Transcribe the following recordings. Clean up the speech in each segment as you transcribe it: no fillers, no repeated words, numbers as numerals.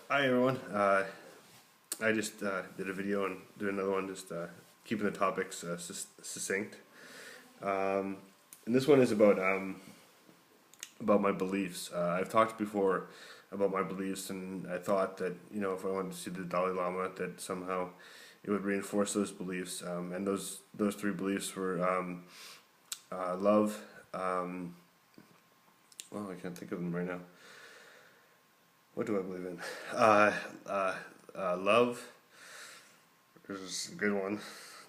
Hi everyone. I just did a video and did another one, just keeping the topics succinct. And this one is about my beliefs. I've talked before about my beliefs, and I thought that if I wanted to see the Dalai Lama, that somehow it would reinforce those beliefs. And those three beliefs were love. Well, I can't think of them right now. What do I believe in? Love. There's a good one.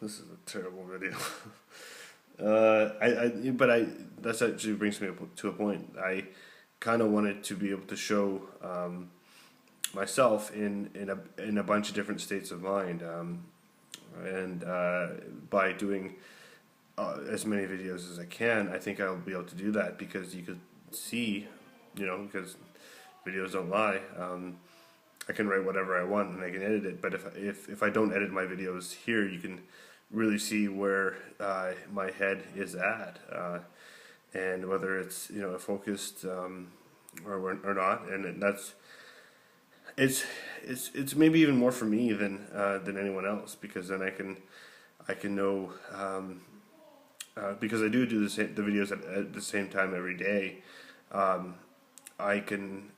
This is a terrible video. That actually brings me to a point. I kind of wanted to be able to show myself in a bunch of different states of mind, and by doing as many videos as I can, I think I'll be able to do that because you could see, because videos don't lie. I can write whatever I want and I can edit it, but if I don't edit my videos here, you can really see where my head is at, and whether it's focused or not, and it's maybe even more for me than anyone else, because then I can know, because I do the videos at the same time every day. I can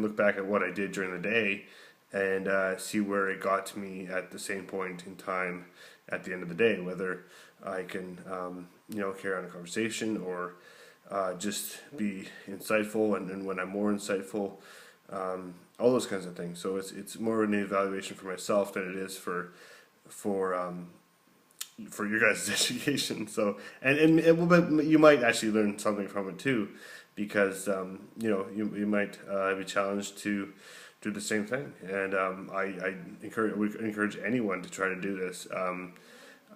look back at what I did during the day and see where it got to me at the same point in time at the end of the day, whether I can carry on a conversation or just be insightful, and when I'm more insightful, all those kinds of things. So it's more an evaluation for myself than it is for your guys' education. So but you might actually learn something from it too, because you might be challenged to do the same thing. And I encourage anyone to try to do this, no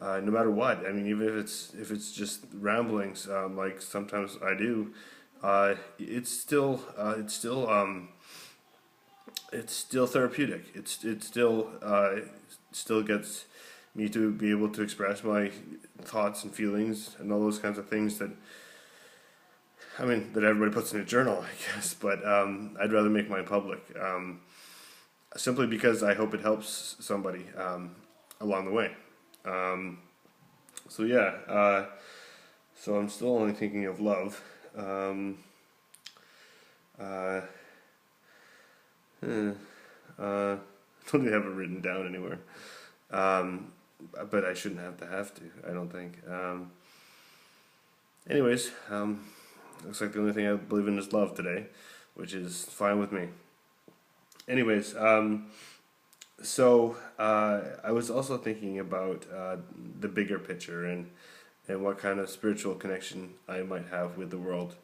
matter what. I mean, even if it's just ramblings, like sometimes I do, it's still therapeutic. It still gets me to be able to express my thoughts and feelings and all those kinds of things that everybody puts in a journal, I guess. But I'd rather make mine public, simply because I hope it helps somebody along the way. So yeah, so I'm still only thinking of love. I don't even have it written down anywhere. But I shouldn't have to. I don't think. Anyways, looks like the only thing I believe in is love today, which is fine with me. Anyways, so I was also thinking about the bigger picture and what kind of spiritual connection I might have with the world.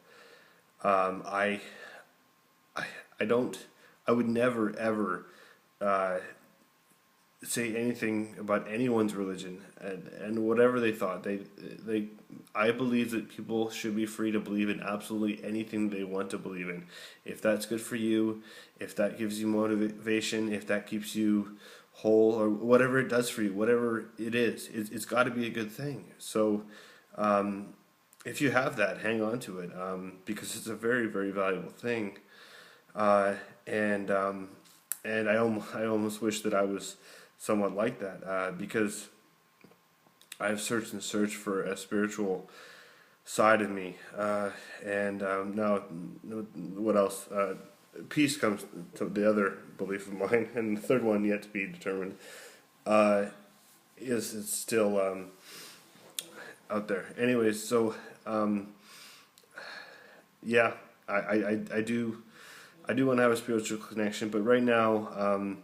I would never ever say anything about anyone's religion and whatever they thought. I believe that people should be free to believe in absolutely anything they want to believe in. If that's good for you, if that gives you motivation, if that keeps you whole, or whatever it does for you, whatever it is, it's got to be a good thing. So if you have that, hang on to it, because it's a very, very valuable thing. And I almost wish that I was somewhat like that, because I've searched and searched for a spiritual side of me, and now what else? Peace comes to the other belief of mine, and the third one yet to be determined. It's still out there. Anyways, so yeah, I do want to have a spiritual connection, but right now,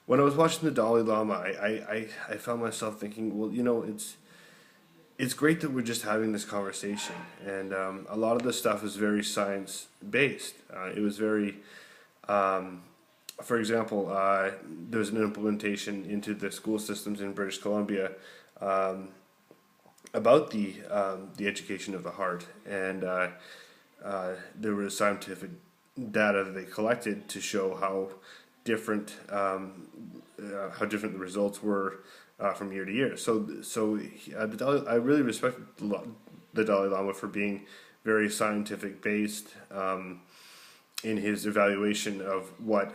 when I was watching the Dalai Lama, I found myself thinking, well, it's great that we're just having this conversation, and a lot of this stuff is very science based. It was very, for example, there's an implementation into the school systems in British Columbia about the education of the heart, and there was scientific data that they collected to show how different the results were from year to year. So I really respect the Dalai Lama for being very scientific based, in his evaluation of what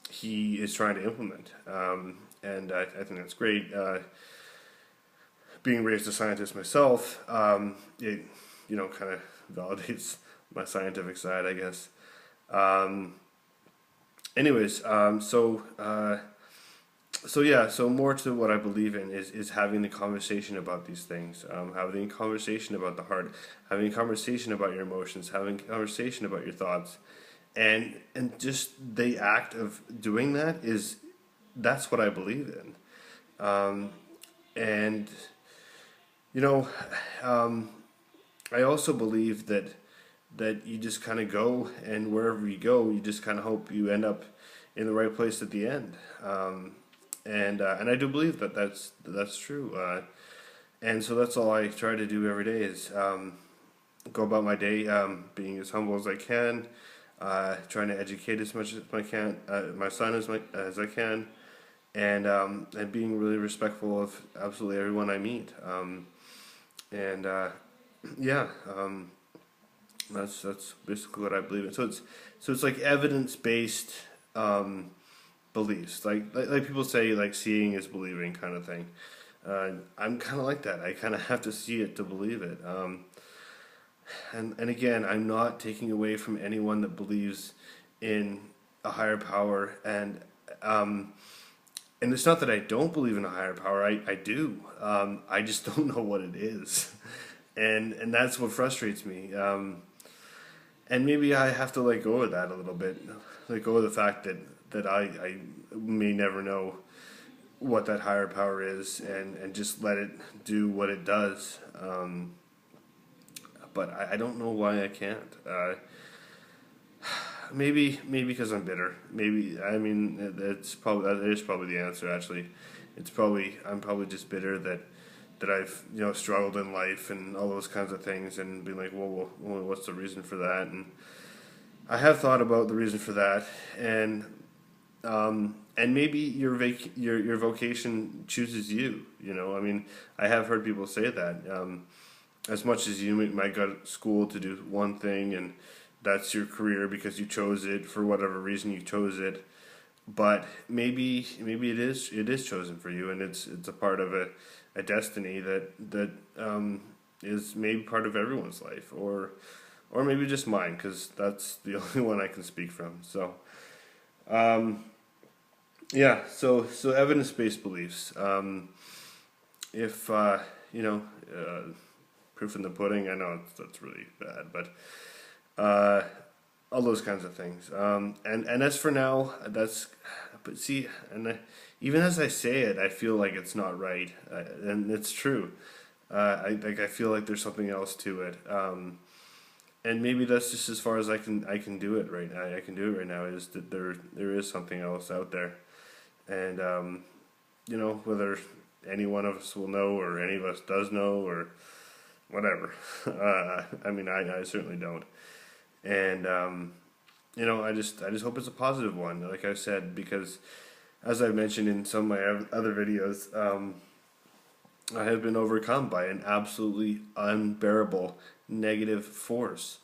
he is trying to implement. And I think that's great. Being raised a scientist myself, it kind of validates my scientific side, I guess. Anyways, so more to what I believe in is having the conversation about these things, having a conversation about the heart, having a conversation about your emotions, having a conversation about your thoughts, and just the act of doing that that's what I believe in. And I also believe that you just kind of go, and wherever you go, you just kind of hope you end up in the right place at the end. And I do believe that that's true. And so that's all I try to do every day is go about my day being as humble as I can, trying to educate as much as I can, my son as I can, and being really respectful of absolutely everyone I meet. That's basically what I believe in. So it's like evidence-based beliefs, like people say, like seeing is believing kind of thing. I'm kind of like that. I kind of have to see it to believe it. And again, I'm not taking away from anyone that believes in a higher power, and it's not that I don't believe in a higher power. I do. I just don't know what it is, and that's what frustrates me. And maybe I have to let go of that a little bit, let go of the fact that I may never know what that higher power is, and just let it do what it does. But I don't know why I can't. Maybe because I'm bitter. Maybe, I mean, that is probably the answer. Actually, I'm probably just bitter that I've struggled in life and all those kinds of things, and being like, well, what's the reason for that? And I have thought about the reason for that, and maybe your vocation chooses you. I mean, I have heard people say that. As much as you might go to school to do one thing, and that's your career because you chose it for whatever reason you chose it, but maybe it is chosen for you, and it's a part of a destiny that is maybe part of everyone's life, or maybe just mine, because that's the only one I can speak from. So so evidence-based beliefs. If proof in the pudding, I know that's really bad, but all those kinds of things. And as for now, but see, even as I say it, I feel like it's not right, and it's true. I feel like there's something else to it, and maybe that's just as far as I can do it right now. I can do it right now, is that there is something else out there, and whether any one of us will know, or any of us does know, or whatever. I mean, I certainly don't. And I just hope it's a positive one, like I said, because as I've mentioned in some of my other videos, I have been overcome by an absolutely unbearable negative force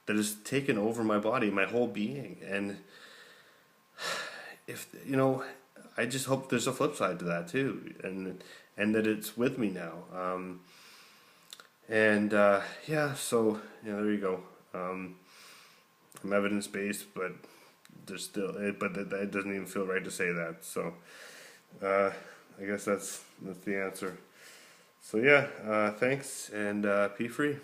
that has taken over my body, my whole being. And if I just hope there's a flip side to that too, and that it's with me now. So there you go. I'm evidence-based, but there's still, but that doesn't even feel right to say that. So I guess that's the answer. So thanks, and be free.